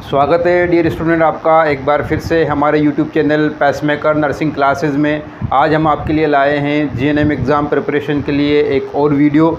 स्वागत है dear student आपका एक बार फिर से हमारे YouTube channel pacemaker nursing classes में। आज हम आपके लिए लाए हैं जीएनएम एग्ज़ाम प्रिपरेशन के लिए एक और वीडियो।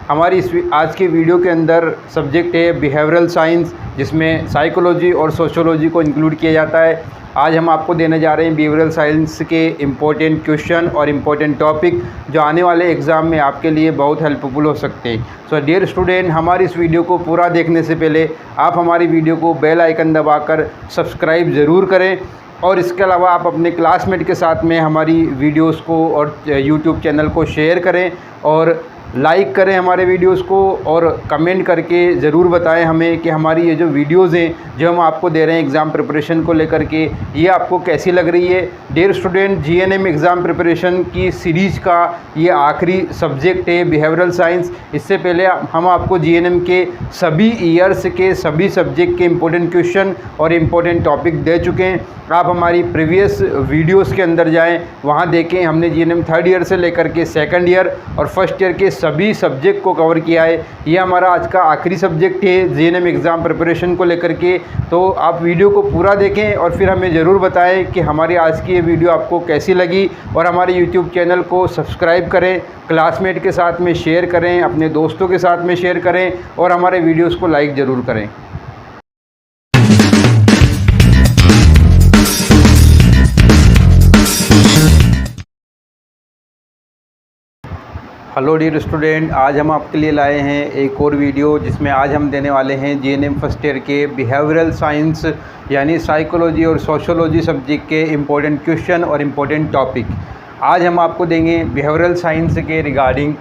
हमारी इस आज के वीडियो के अंदर सब्जेक्ट है बिहेवियरल साइंस, जिसमें साइकोलॉजी और सोशियोलॉजी को इंक्लूड किया जाता है। आज हम आपको देने जा रहे हैं बिहेवियरल साइंस के इम्पोर्टेंट क्वेश्चन और इम्पोर्टेंट टॉपिक जो आने वाले एग्ज़ाम में आपके लिए बहुत हेल्पफुल हो सकते हैं। सो डियर स्टूडेंट, हमारी इस वीडियो को पूरा देखने से पहले आप हमारी वीडियो को बेल आइकन दबाकर सब्सक्राइब ज़रूर करें, और इसके अलावा आप अपने क्लासमेट के साथ में हमारी वीडियोस को और यूट्यूब चैनल को शेयर करें और लाइक करें हमारे वीडियोस को, और कमेंट करके ज़रूर बताएं हमें कि हमारी ये जो वीडियोस हैं जो हम आपको दे रहे हैं एग्ज़ाम प्रिपरेशन को लेकर के, ये आपको कैसी लग रही है। Dear student, GNM exam preparation की सीरीज़ का ये आखिरी सब्जेक्ट है बिहेवियरल साइंस। इससे पहले हम आपको जीएनएम के सभी ईयर्स के सभी सब्जेक्ट के इम्पोर्टेंट क्वेश्चन और इम्पोर्टेंट टॉपिक दे चुके हैं। आप हमारी प्रीवियस वीडियोस के अंदर जाएं, वहां देखें हमने जीएनएम थर्ड ईयर से लेकर के सेकंड ईयर और फर्स्ट ईयर के सभी सब्जेक्ट को कवर किया है। ये हमारा आज का आखिरी सब्जेक्ट है जीएनएम एग्ज़ाम प्रिपरेशन को लेकर के। तो आप वीडियो को पूरा देखें और फिर हमें ज़रूर बताएं कि हमारी आज की ये वीडियो आपको कैसी लगी, और हमारे यूट्यूब चैनल को सब्सक्राइब करें, क्लासमेट के साथ में शेयर करें, अपने दोस्तों के साथ में शेयर करें, और हमारे वीडियोज़ को लाइक ज़रूर करें। हेलो डियर स्टूडेंट, आज हम आपके लिए लाए हैं एक और वीडियो, जिसमें आज हम देने वाले हैं जीएनएम फर्स्ट ईयर के बिहेवियरल साइंस यानी साइकोलॉजी और सोशियोलॉजी सब्जेक्ट के इम्पोर्टेंट क्वेश्चन और इम्पोर्टेंट टॉपिक। आज हम आपको देंगे बिहेवियरल साइंस के regarding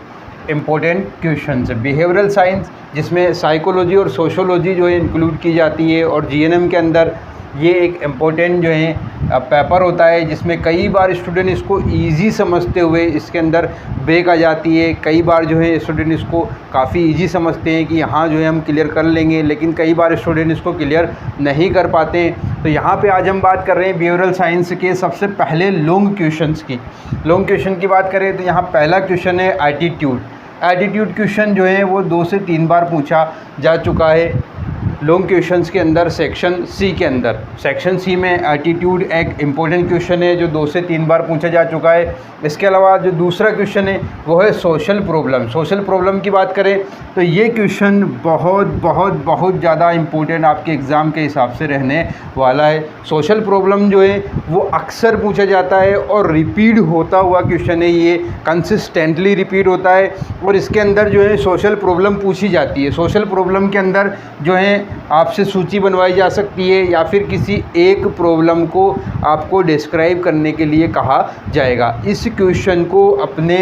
important questions. Behavioural science जिसमें साइकोलॉजी और सोशियोलॉजी जो है इंक्लूड की जाती है, और जीएनएम के अंदर ये एक इम्पोर्टेंट जो है पेपर होता है, जिसमें कई बार स्टूडेंट इसको इजी समझते हुए इसके अंदर ब्रेक आ जाती है। कई बार जो है स्टूडेंट इसको काफ़ी इजी समझते हैं कि यहाँ जो है हम क्लियर कर लेंगे, लेकिन कई बार स्टूडेंट इसको क्लियर नहीं कर पाते हैं। तो यहाँ पे आज हम बात कर रहे हैं बिहेवियरल साइंस के सबसे पहले लॉन्ग क्वेश्चंस की। लॉन्ग क्वेश्चन की बात करें तो यहाँ पहला क्वेश्चन है एटीट्यूड। एटीट्यूड क्वेश्चन जो है वो 2 से 3 बार पूछा जा चुका है लॉन्ग क्वेश्चंस के अंदर। सेक्शन सी के अंदर, सेक्शन सी में एटीट्यूड एक इम्पोर्टेंट क्वेश्चन है जो 2 से 3 बार पूछा जा चुका है। इसके अलावा जो दूसरा क्वेश्चन है वो है सोशल प्रॉब्लम। सोशल प्रॉब्लम की बात करें तो ये क्वेश्चन बहुत बहुत बहुत ज़्यादा इम्पोर्टेंट आपके एग्ज़ाम के हिसाब से रहने वाला है। सोशल प्रॉब्लम जो है वो अक्सर पूछा जाता है और रिपीट होता हुआ क्वेश्चन है, ये कंसिस्टेंटली रिपीट होता है, और इसके अंदर जो है सोशल प्रॉब्लम पूछी जाती है। सोशल प्रॉब्लम के अंदर जो है आपसे सूची बनवाई जा सकती है, या फिर किसी एक प्रॉब्लम को आपको डिस्क्राइब करने के लिए कहा जाएगा। इस क्वेश्चन को अपने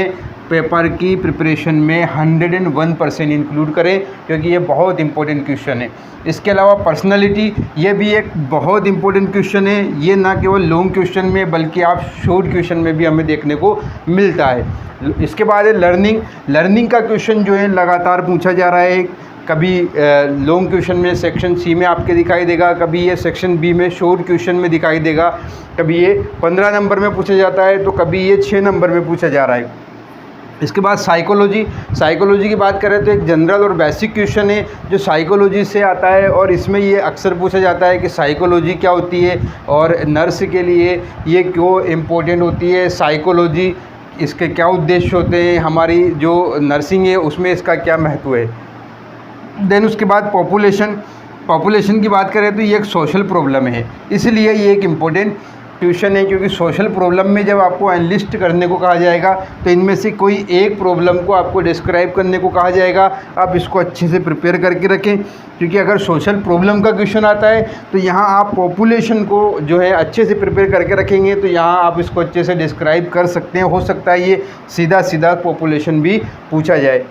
पेपर की प्रिपरेशन में 101% इंक्लूड करें, क्योंकि ये बहुत इंपॉर्टेंट क्वेश्चन है। इसके अलावा पर्सनालिटी, ये भी एक बहुत इंपॉर्टेंट क्वेश्चन है। ये ना केवल लॉन्ग क्वेश्चन में बल्कि आप शॉर्ट क्वेश्चन में भी हमें देखने को मिलता है। इसके बाद है लर्निंग। लर्निंग का क्वेश्चन जो है लगातार पूछा जा रहा है। कभी लॉन्ग क्वेश्चन में सेक्शन सी में आपके दिखाई देगा, कभी ये सेक्शन बी में शॉर्ट क्वेश्चन में दिखाई देगा, कभी ये 15 नंबर में पूछा जाता है, तो कभी ये 6 नंबर में पूछा जा रहा है। इसके बाद साइकोलॉजी। साइकोलॉजी की बात करें तो एक जनरल और बेसिक क्वेश्चन है जो साइकोलॉजी से आता है, और इसमें ये अक्सर पूछा जाता है कि साइकोलॉजी क्या होती है और नर्स के लिए ये क्यों इम्पोर्टेंट होती है। साइकोलॉजी, इसके क्या उद्देश्य होते हैं, हमारी जो नर्सिंग है उसमें इसका क्या महत्व है। देन उसके बाद पॉपुलेशन की बात करें तो ये एक सोशल प्रॉब्लम है, इसलिए ये एक इम्पोर्टेंट क्वेश्चन है, क्योंकि सोशल प्रॉब्लम में जब आपको एनालिस्ट करने को कहा जाएगा तो इनमें से कोई एक प्रॉब्लम को आपको डिस्क्राइब करने को कहा जाएगा। आप इसको अच्छे से प्रिपेयर करके रखें, क्योंकि अगर सोशल प्रॉब्लम का क्वेश्चन आता है तो यहाँ आप पॉपुलेशन को जो है अच्छे से प्रिपेयर करके रखेंगे तो यहाँ आप इसको अच्छे से डिस्क्राइब कर सकते हैं। हो सकता है ये सीधा सीधा पॉपुलेशन भी पूछा जाए।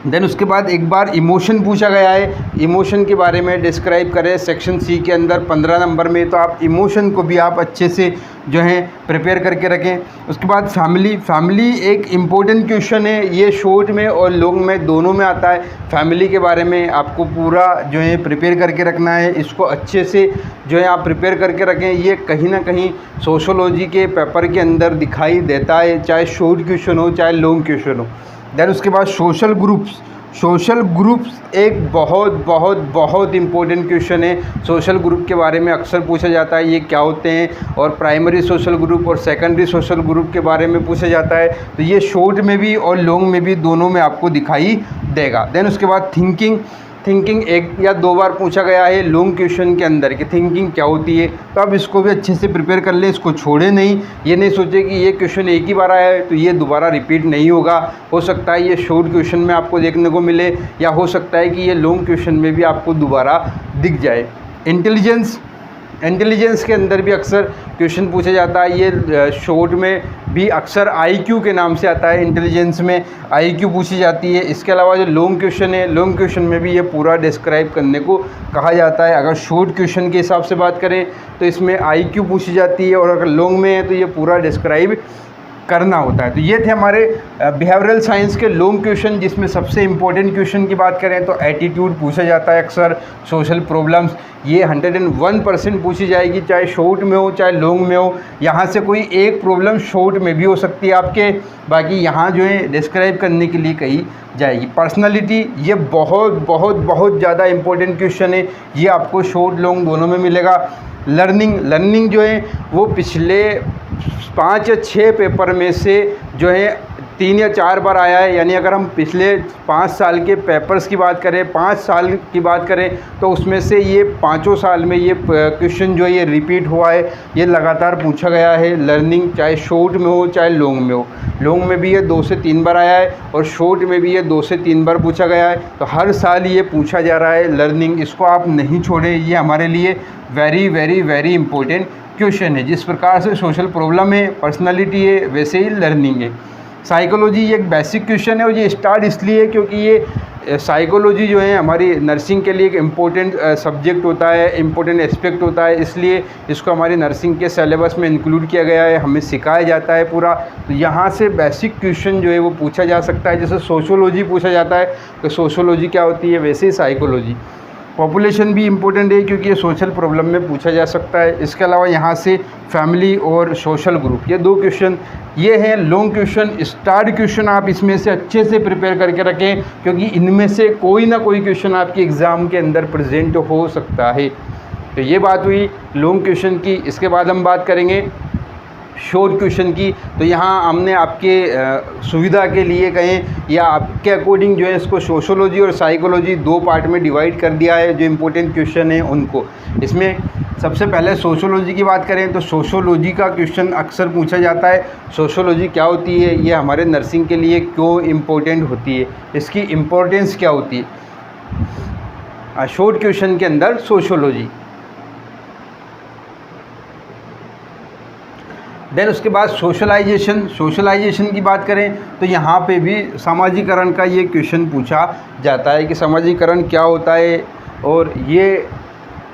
देन उसके बाद एक बार इमोशन पूछा गया है, इमोशन के बारे में डिस्क्राइब करें सेक्शन सी के अंदर 15 नंबर में, तो आप इमोशन को भी आप अच्छे से जो है प्रिपेयर करके रखें। उसके बाद फैमिली एक इम्पोर्टेंट क्वेश्चन है, ये शॉर्ट में और लॉन्ग में दोनों में आता है। फैमिली के बारे में आपको पूरा जो है प्रिपेयर करके रखना है, इसको अच्छे से जो है आप प्रिपेयर करके रखें। ये कहीं ना कहीं सोशियोलॉजी के पेपर के अंदर दिखाई देता है, चाहे शॉर्ट क्वेश्चन हो चाहे लॉन्ग क्वेश्चन हो। देन उसके बाद सोशल ग्रुप्स, सोशल ग्रुप्स एक बहुत बहुत बहुत इम्पोर्टेंट क्वेश्चन है। सोशल ग्रुप के बारे में अक्सर पूछा जाता है, ये क्या होते हैं, और प्राइमरी सोशल ग्रुप और सेकेंडरी सोशल ग्रुप के बारे में पूछा जाता है। तो ये शॉर्ट में भी और लॉन्ग में भी दोनों में आपको दिखाई देगा। देन उसके बाद थिंकिंग एक या दो बार पूछा गया है लॉन्ग क्वेश्चन के अंदर कि थिंकिंग क्या होती है। तो आप इसको भी अच्छे से प्रिपेयर कर लें, इसको छोड़े नहीं। ये नहीं सोचे कि ये क्वेश्चन एक ही बार आया है तो ये दोबारा रिपीट नहीं होगा। हो सकता है ये शॉर्ट क्वेश्चन में आपको देखने को मिले, या हो सकता है कि ये लॉन्ग क्वेश्चन में भी आपको दोबारा दिख जाए। इंटेलिजेंस के अंदर भी अक्सर क्वेश्चन पूछा जाता है। ये शॉर्ट में भी अक्सर आईक्यू के नाम से आता है, इंटेलिजेंस में आईक्यू पूछी जाती है। इसके अलावा जो लॉन्ग क्वेश्चन है, लॉन्ग क्वेश्चन में भी ये पूरा डिस्क्राइब करने को कहा जाता है। अगर शॉर्ट क्वेश्चन के हिसाब से बात करें तो इसमें आईक्यू पूछी जाती है, और अगर लॉन्ग में है तो ये पूरा डिस्क्राइब करना होता है। तो ये थे हमारे बिहेवियरल साइंस के लॉन्ग क्वेश्चन, जिसमें सबसे इम्पोर्टेंट क्वेश्चन की बात करें तो एटीट्यूड पूछा जाता है अक्सर। सोशल प्रॉब्लम्स ये 101% पूछी जाएगी, चाहे शॉर्ट में हो चाहे लॉन्ग में हो। यहाँ से कोई एक प्रॉब्लम शॉर्ट में भी हो सकती है आपके, बाकी यहाँ जो है डिस्क्राइब करने के लिए कही जाएगी। पर्सनालिटी ये बहुत बहुत बहुत ज़्यादा इम्पोर्टेंट क्वेश्चन है, ये आपको शॉर्ट लॉन्ग दोनों में मिलेगा। लर्निंग जो है वो पिछले 5 या 6 पेपर में से जो है 3 या 4 बार आया है। यानी अगर हम पिछले 5 साल के पेपर्स की बात करें, 5 साल की बात करें, तो उसमें से ये 5 साल में ये क्वेश्चन जो है ये रिपीट हुआ है, ये लगातार पूछा गया है। लर्निंग चाहे शॉर्ट में हो चाहे लॉन्ग में हो, लॉन्ग में भी ये 2 से 3 बार आया है और शॉर्ट में भी ये 2 से 3 बार पूछा गया है। तो हर साल ये पूछा जा रहा है लर्निंग, इसको आप नहीं छोड़ें, ये हमारे लिए very very very important question है। जिस प्रकार से सोशल प्रॉब्लम है, पर्सनालिटी है, वैसे ही लर्निंग है। साइकोलॉजी ये एक बेसिक क्वेश्चन है, और ये स्टार्ट इसलिए है क्योंकि ये साइकोलॉजी जो है हमारी नर्सिंग के लिए एक इम्पोर्टेंट सब्जेक्ट होता है, इम्पोर्टेंट एस्पेक्ट होता है, इसलिए इसको हमारी नर्सिंग के सिलेबस में इंक्लूड किया गया है, हमें सिखाया जाता है पूरा। तो यहाँ से बेसिक क्वेश्चन जो है वो पूछा जा सकता है। जैसे सोशोलॉजी पूछा जाता है कि सोशोलॉजी क्या होती है, वैसे ही साइकोलॉजी। पॉपुलेशन भी इम्पोर्टेंट है क्योंकि ये सोशल प्रॉब्लम में पूछा जा सकता है। इसके अलावा यहाँ से फैमिली और सोशल ग्रुप, ये 2 क्वेश्चन ये हैं लॉन्ग क्वेश्चन। स्टार्ट क्वेश्चन आप इसमें से अच्छे से प्रिपेयर करके रखें, क्योंकि इनमें से कोई ना कोई क्वेश्चन आपके एग्ज़ाम के अंदर प्रेजेंट हो सकता है। तो ये बात हुई लॉन्ग क्वेश्चन की। इसके बाद हम बात करेंगे शॉर्ट क्वेश्चन की। तो यहाँ हमने आपके सुविधा के लिए कहें या आपके अकॉर्डिंग जो है इसको सोशोलॉजी और साइकोलॉजी 2 पार्ट में डिवाइड कर दिया है। जो इम्पोर्टेंट क्वेश्चन है उनको, इसमें सबसे पहले सोशोलॉजी की बात करें तो सोशोलॉजी का क्वेश्चन अक्सर पूछा जाता है। सोशोलॉजी क्या होती है, ये हमारे नर्सिंग के लिए क्यों इम्पोर्टेंट होती है, इसकी इम्पोर्टेंस क्या होती है, शॉर्ट क्वेश्चन के अंदर सोशोलॉजी। देन उसके बाद सोशलाइजेशन की बात करें तो यहाँ पे भी सामाजिकरण का ये क्वेश्चन पूछा जाता है कि सामाजिकरण क्या होता है, और ये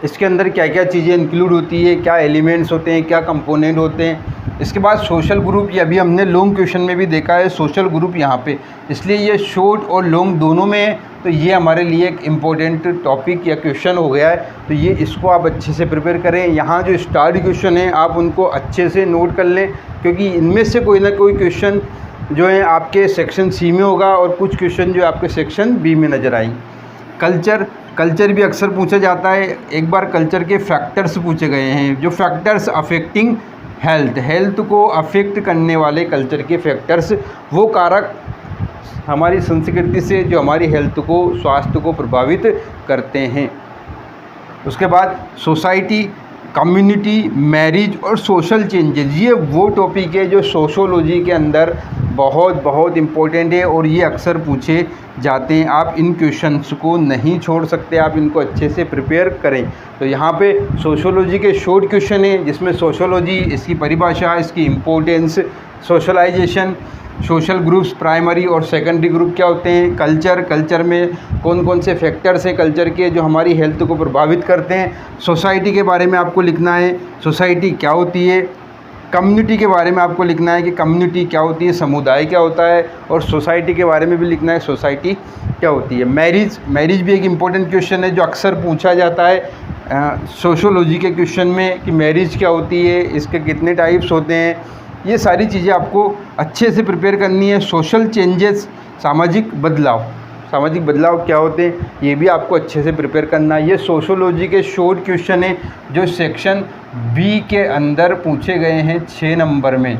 इसके अंदर क्या क्या चीज़ें इंक्लूड होती है, क्या एलिमेंट्स होते हैं, क्या कंपोनेंट होते हैं। इसके बाद सोशल ग्रुप, ये अभी हमने लॉन्ग क्वेश्चन में भी देखा है सोशल ग्रुप यहाँ पे, इसलिए ये शॉर्ट और लॉन्ग दोनों में है। तो ये हमारे लिए एक इम्पोर्टेंट टॉपिक या क्वेश्चन हो गया है। तो ये इसको आप अच्छे से प्रिपेयर करें। यहाँ जो स्टार्ट क्वेश्चन है आप उनको अच्छे से नोट कर लें, क्योंकि इनमें से कोई ना कोई क्वेश्चन जो है आपके सेक्शन सी में होगा और कुछ क्वेश्चन जो आपके सेक्शन बी में नज़र आएंगे। कल्चर भी अक्सर पूछा जाता है। एक बार कल्चर के फैक्टर्स पूछे गए हैं, जो फैक्टर्स अफेक्टिंग हेल्थ को अफेक्ट करने वाले कल्चर के फैक्टर्स, वो कारक हमारी संस्कृति से जो हमारी हेल्थ को, स्वास्थ्य को प्रभावित करते हैं। उसके बाद सोसाइटी, कम्युनिटी, मैरिज और सोशल चेंजेस, ये वो टॉपिक है जो सोशोलॉजी के अंदर बहुत बहुत इम्पोर्टेंट है और ये अक्सर पूछे जाते हैं। आप इन क्वेश्चंस को नहीं छोड़ सकते, आप इनको अच्छे से प्रिपेयर करें। तो यहाँ पे सोशोलॉजी के शॉर्ट क्वेश्चन है, जिसमें सोशोलॉजी, इसकी परिभाषा, इसकी importance, socialization, social groups primary और सेकेंडरी ग्रुप क्या होते हैं, कल्चर में कौन कौन से फैक्टर्स हैं कल्चर के जो हमारी हेल्थ को प्रभावित करते हैं। सोसाइटी के बारे में आपको लिखना है, सोसाइटी क्या होती है। कम्युनिटी के बारे में आपको लिखना है कि कम्युनिटी क्या होती है, समुदाय क्या होता है। और सोसाइटी के बारे में भी लिखना है, सोसाइटी क्या होती है। मैरिज भी एक इम्पोर्टेंट क्वेश्चन है जो अक्सर पूछा जाता है सोशोलॉजी के क्वेश्चन में कि मैरिज क्या होती है, इसके कितने टाइप्स होते हैं। ये सारी चीज़ें आपको अच्छे से प्रिपेयर करनी है। सोशल चेंजेस, सामाजिक बदलाव, सामाजिक बदलाव क्या होते हैं, ये भी आपको अच्छे से प्रिपेयर करना है। ये सोशियोलॉजी के शॉर्ट क्वेश्चन हैं जो सेक्शन बी के अंदर पूछे गए हैं 6 नंबर में।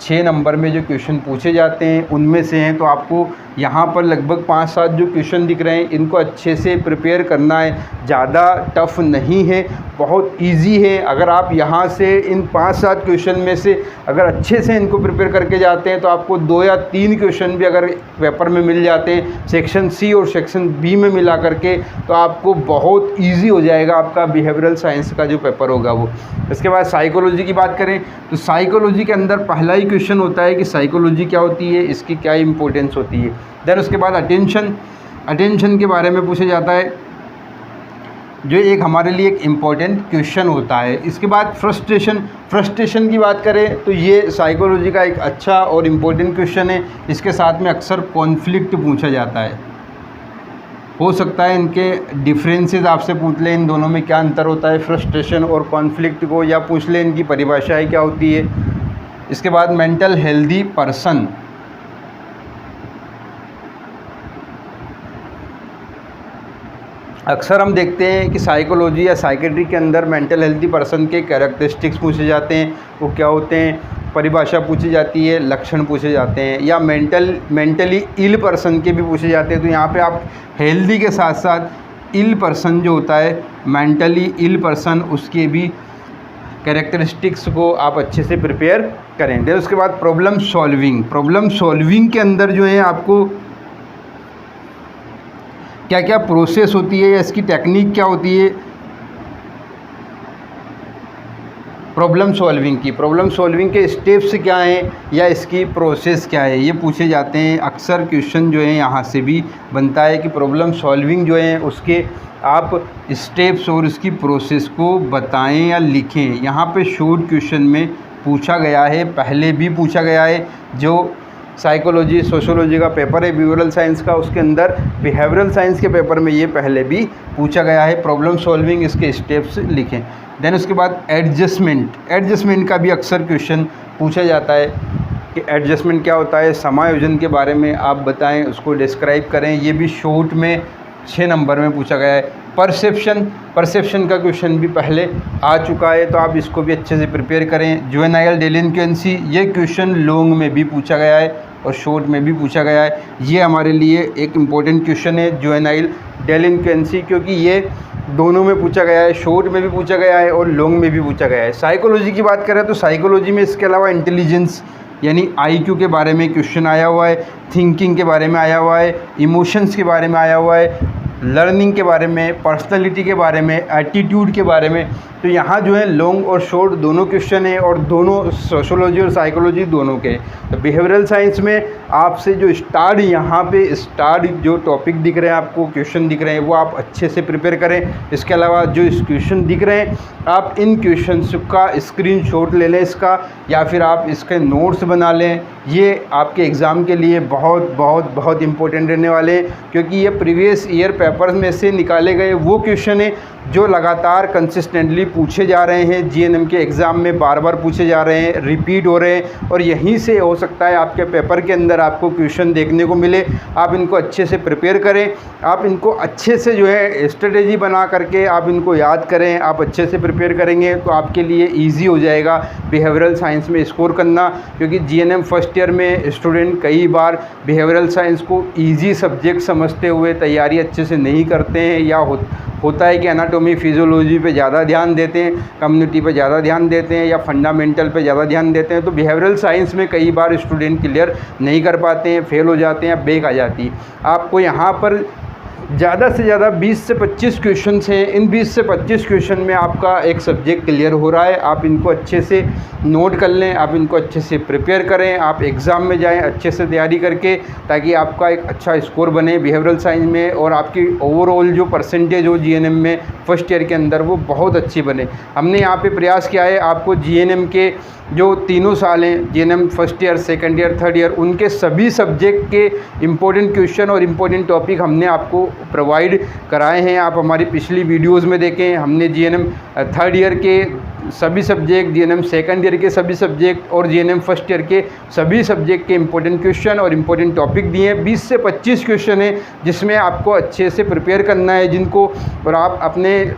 6 नंबर में जो क्वेश्चन पूछे जाते हैं उनमें से हैं। तो आपको यहाँ पर लगभग 5-7 जो क्वेश्चन दिख रहे हैं इनको अच्छे से प्रिपेयर करना है। ज़्यादा टफ नहीं है, बहुत इजी है। अगर आप यहाँ से इन 5-7 क्वेश्चन में से अगर अच्छे से इनको प्रिपेयर करके जाते हैं तो आपको 2 या 3 क्वेश्चन भी अगर पेपर में मिल जाते हैं सेक्शन सी और सेक्शन बी में मिला करके, तो आपको बहुत ईजी हो जाएगा आपका बिहेवियरल साइंस का जो पेपर होगा वो। इसके बाद साइकोलॉजी की बात करें तो साइकोलॉजी के अंदर पहला ही क्वेश्चन होता है कि साइकोलॉजी क्या होती है, इसकी क्या इंपॉर्टेंस होती है। देन उसके बाद अटेंशन के बारे में पूछा जाता है जो एक हमारे लिए एक इम्पॉर्टेंट क्वेश्चन होता है। इसके बाद फ्रस्ट्रेशन की बात करें तो ये साइकोलॉजी का एक अच्छा और इम्पॉर्टेंट क्वेश्चन है। इसके साथ में अक्सर कॉन्फ्लिक्ट पूछा जाता है। हो सकता है इनके डिफरेंसेस आपसे पूछ लें, इन दोनों में क्या अंतर होता है फ्रस्ट्रेशन और कॉन्फ्लिक्ट को, या पूछ लें इनकी परिभाषाएं क्या होती है। इसके बाद मेंटल हेल्दी पर्सन, अक्सर हम देखते हैं कि साइकोलॉजी या साइकेट्री के अंदर मेंटल हेल्दी पर्सन के कैरेक्टरिस्टिक्स पूछे जाते हैं, वो क्या होते हैं, परिभाषा पूछी जाती है, लक्षण पूछे जाते हैं, या मेंटली इल पर्सन के भी पूछे जाते हैं। तो यहाँ पे आप हेल्दी के साथ साथ इल पर्सन जो होता है, मेंटली इल पर्सन, उसके भी कैरेक्टरिस्टिक्स को आप अच्छे से प्रिपेयर करें। फिर उसके बाद प्रॉब्लम सॉल्विंग के अंदर जो है आपको क्या क्या प्रोसेस होती है या इसकी टेक्निक क्या होती है प्रॉब्लम सॉल्विंग के स्टेप्स क्या हैं या इसकी प्रोसेस क्या है, ये पूछे जाते हैं। अक्सर क्वेश्चन जो है यहाँ से भी बनता है कि प्रॉब्लम सॉल्विंग जो है उसके आप स्टेप्स और उसकी प्रोसेस को बताएं या लिखें। यहाँ पे शॉर्ट क्वेश्चन में पूछा गया है, पहले भी पूछा गया है। जो साइकोलॉजी सोशियोलॉजी का पेपर है बिहेवियरल साइंस का, उसके अंदर बिहेवियरल साइंस के पेपर में ये पहले भी पूछा गया है। प्रॉब्लम सॉल्विंग, इसके स्टेप्स लिखें। देन उसके बाद एडजस्टमेंट का भी अक्सर क्वेश्चन पूछा जाता है कि एडजस्टमेंट क्या होता है, समायोजन के बारे में आप बताएं, उसको डिस्क्राइब करें। ये भी शॉर्ट में 6 नंबर में पूछा गया है। परसेप्शन का क्वेश्चन भी पहले आ चुका है, तो आप इसको भी अच्छे से प्रिपेयर करें। जुवेनाइल डेलिंक्वेंसी, ये क्वेश्चन लॉन्ग में भी पूछा गया है और शॉर्ट में भी पूछा गया है। ये हमारे लिए एक इम्पॉर्टेंट क्वेश्चन है जुवेनाइल डेलिंक्वेंसी, क्योंकि ये दोनों में पूछा गया है, शॉर्ट में भी पूछा गया है और लॉन्ग में भी पूछा गया है। साइकोलॉजी की बात करें तो साइकोलॉजी में इसके अलावा इंटेलिजेंस यानी IQ के बारे में क्वेश्चन आया हुआ है, थिंकिंग के बारे में आया हुआ है, इमोशंस के बारे में आया हुआ है, लर्निंग के बारे में, पर्सनैलिटी के बारे में, एटीट्यूड के बारे में। तो यहाँ जो है लॉन्ग और शॉर्ट दोनों क्वेश्चन हैं और दोनों सोशियोलॉजी और साइकोलॉजी दोनों के। तो बिहेवियरल साइंस में आपसे जो स्टार्ट जो टॉपिक दिख रहे हैं आपको, क्वेश्चन दिख रहे हैं, वो आप अच्छे से प्रिपेयर करें। इसके अलावा जो इस क्वेश्चन दिख रहे हैं आप इन क्वेश्चंस का स्क्रीनशॉट ले लें इसका, या फिर आप इसके नोट्स बना लें। ये आपके एग्ज़ाम के लिए बहुत बहुत बहुत इम्पोर्टेंट रहने वाले हैं, क्योंकि ये प्रीवियस ईयर पेपर में से निकाले गए वो क्वेश्चन है जो लगातार कंसिस्टेंटली पूछे जा रहे हैं, GNM के एग्ज़ाम में बार बार पूछे जा रहे हैं, रिपीट हो रहे हैं, और यहीं से हो सकता है आपके पेपर के अंदर आपको क्वेश्चन देखने को मिले। आप इनको अच्छे से प्रिपेयर करें, आप इनको अच्छे से जो है स्ट्रेटेजी बना करके आप इनको याद करें। आप अच्छे से प्रिपेयर करेंगे तो आपके लिए ईजी हो जाएगा बिहेवियरल साइंस में स्कोर करना, क्योंकि GNM फर्स्ट ईयर में स्टूडेंट कई बार बिहेवियरल साइंस को ईजी सब्जेक्ट समझते हुए तैयारी अच्छे से नहीं करते हैं, या होता है कि एनाटॉमी फिजियोलॉजी पे ज़्यादा ध्यान देते हैं, कम्युनिटी पे ज़्यादा ध्यान देते हैं, या फंडामेंटल पे ज़्यादा ध्यान देते हैं। तो बिहेवियरल साइंस में कई बार स्टूडेंट क्लियर नहीं कर पाते हैं, फेल हो जाते हैं, बैक आ जाती है। आपको यहाँ पर ज़्यादा से ज़्यादा 20 से 25 क्वेश्चंस हैं। इन 20 से 25 क्वेश्चन में आपका एक सब्जेक्ट क्लियर हो रहा है। आप इनको अच्छे से नोट कर लें, आप इनको अच्छे से प्रिपेयर करें, आप एग्ज़ाम में जाएं अच्छे से तैयारी करके, ताकि आपका एक अच्छा स्कोर बने बिहेवियरल साइंस में, और आपकी ओवरऑल जो परसेंटेज हो GNM में फर्स्ट ईयर के अंदर वो बहुत अच्छी बने। हमने यहाँ पे प्रयास किया है आपको GNM के जो तीनों साल हैं, GNM first year, second year, third year, उनके सभी सब्जेक्ट के इम्पोर्टेंट क्वेश्चन और इम्पोर्टेंट टॉपिक हमने आपको प्रोवाइड कराए हैं। आप हमारी पिछली वीडियोस में देखें, हमने GNM थर्ड ईयर के सभी सब्जेक्ट, जीएनएम सेकंड ईयर के सभी सब्जेक्ट और जीएनएम फर्स्ट ईयर के सभी सब्जेक्ट के इंपॉर्टेंट क्वेश्चन और इम्पोर्टेंट टॉपिक दिए हैं। 20 से 25 क्वेश्चन है जिसमें आपको अच्छे से प्रिपेयर करना है जिनको, और आप अपने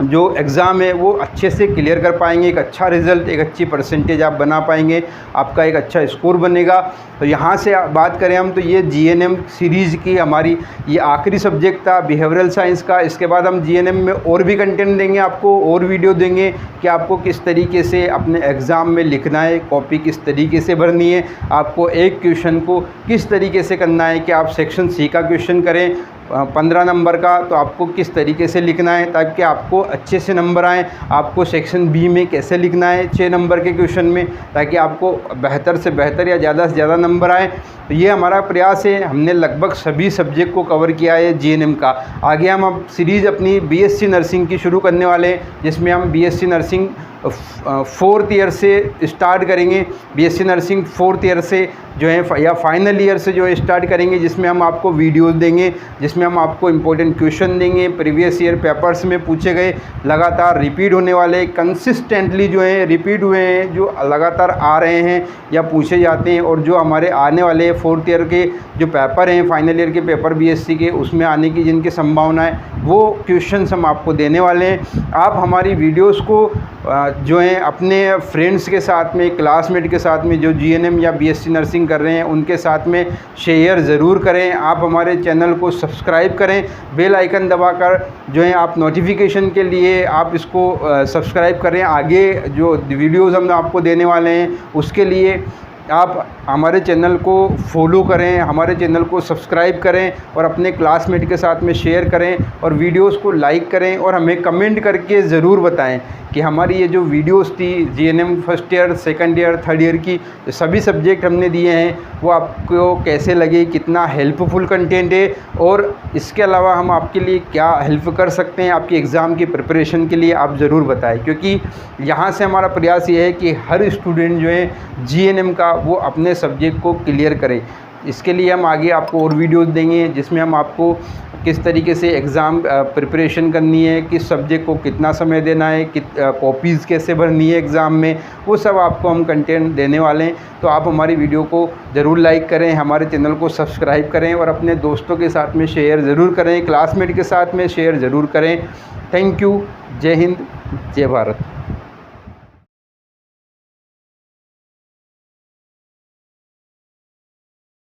जो एग्ज़ाम है वो अच्छे से क्लियर कर पाएंगे। एक अच्छा रिज़ल्ट, एक अच्छी परसेंटेज आप बना पाएंगे, आपका एक अच्छा स्कोर बनेगा। तो यहाँ से बात करें हम, तो ये जीएनएम सीरीज़ की हमारी ये आखिरी सब्जेक्ट था बिहेवियरल साइंस का। इसके बाद हम जीएनएम में और भी कंटेंट देंगे आपको, और वीडियो देंगे कि आपको किस तरीके से अपने एग्ज़ाम में लिखना है, कॉपी किस तरीके से भरनी है, आपको एक क्वेश्चन को किस तरीके से करना है कि आप सेक्शन सी का क्वेश्चन करें 15 नंबर का, तो आपको किस तरीके से लिखना है ताकि आपको अच्छे से नंबर आएँ। आपको सेक्शन बी में कैसे लिखना है 6 नंबर के क्वेश्चन में, ताकि आपको बेहतर से बेहतर या ज़्यादा से ज़्यादा नंबर आए। तो ये हमारा प्रयास है। हमने लगभग सभी सब्जेक्ट को कवर किया है जीएनएम का। आगे हम अब सीरीज़ अपनी बीएससी नर्सिंग की शुरू करने वाले हैं, जिसमें हम बीएससी नर्सिंग 4th ईयर से स्टार्ट करेंगे। बीएससी नर्सिंग 4th ईयर से जो है या फाइनल ईयर से जो है स्टार्ट करेंगे, जिसमें हम आपको वीडियोस देंगे, जिसमें हम आपको इम्पोर्टेंट क्वेश्चन देंगे, प्रीवियस ईयर पेपर्स में पूछे गए, लगातार रिपीट होने वाले, कंसिस्टेंटली जो है रिपीट हुए हैं, जो लगातार आ रहे हैं या पूछे जाते हैं, और जो हमारे आने वाले 4th ईयर के जो पेपर हैं, फाइनल ईयर के पेपर बीएससी के, उसमें आने की जिनकी संभावना है, वो क्वेश्चंस हम आपको देने वाले हैं। आप हमारी वीडियोस को जो है अपने फ्रेंड्स के साथ में, क्लासमेट के साथ में जो जीएनएम या बीएससी नर्सिंग कर रहे हैं उनके साथ में शेयर ज़रूर करें। आप हमारे चैनल को सब्सक्राइब करें, बेल आइकन दबाकर जो है आप नोटिफिकेशन के लिए आप इसको सब्सक्राइब करें। आगे जो वीडियोज़ हम आपको देने वाले हैं उसके लिए आप हमारे चैनल को फॉलो करें, हमारे चैनल को सब्सक्राइब करें और अपने क्लासमेट के साथ में शेयर करें, और वीडियोस को लाइक करें, और हमें कमेंट करके ज़रूर बताएं कि हमारी ये जो वीडियोस थी GNM first year, second year, third year की सभी सब्जेक्ट हमने दिए हैं, वो आपको कैसे लगे, कितना हेल्पफुल कंटेंट है, और इसके अलावा हम आपके लिए क्या हेल्प कर सकते हैं आपकी एग्ज़ाम की प्रिपरेशन के लिए, आप ज़रूर बताएं। क्योंकि यहाँ से हमारा प्रयास ये है कि हर स्टूडेंट जो है जीएनएम का वो अपने सब्जेक्ट को क्लियर करे। इसके लिए हम आगे आपको और वीडियोस देंगे, जिसमें हम आपको किस तरीके से एग्ज़ाम प्रिपरेशन करनी है, किस सब्जेक्ट को कितना समय देना है, कॉपीज़ कैसे भरनी है एग्ज़ाम में, वो सब आपको हम कंटेंट देने वाले हैं। तो आप हमारी वीडियो को ज़रूर लाइक करें, हमारे चैनल को सब्सक्राइब करें, और अपने दोस्तों के साथ में शेयर ज़रूर करें, क्लासमेट के साथ में शेयर ज़रूर करें। Thank you. जय हिंद, जय भारत।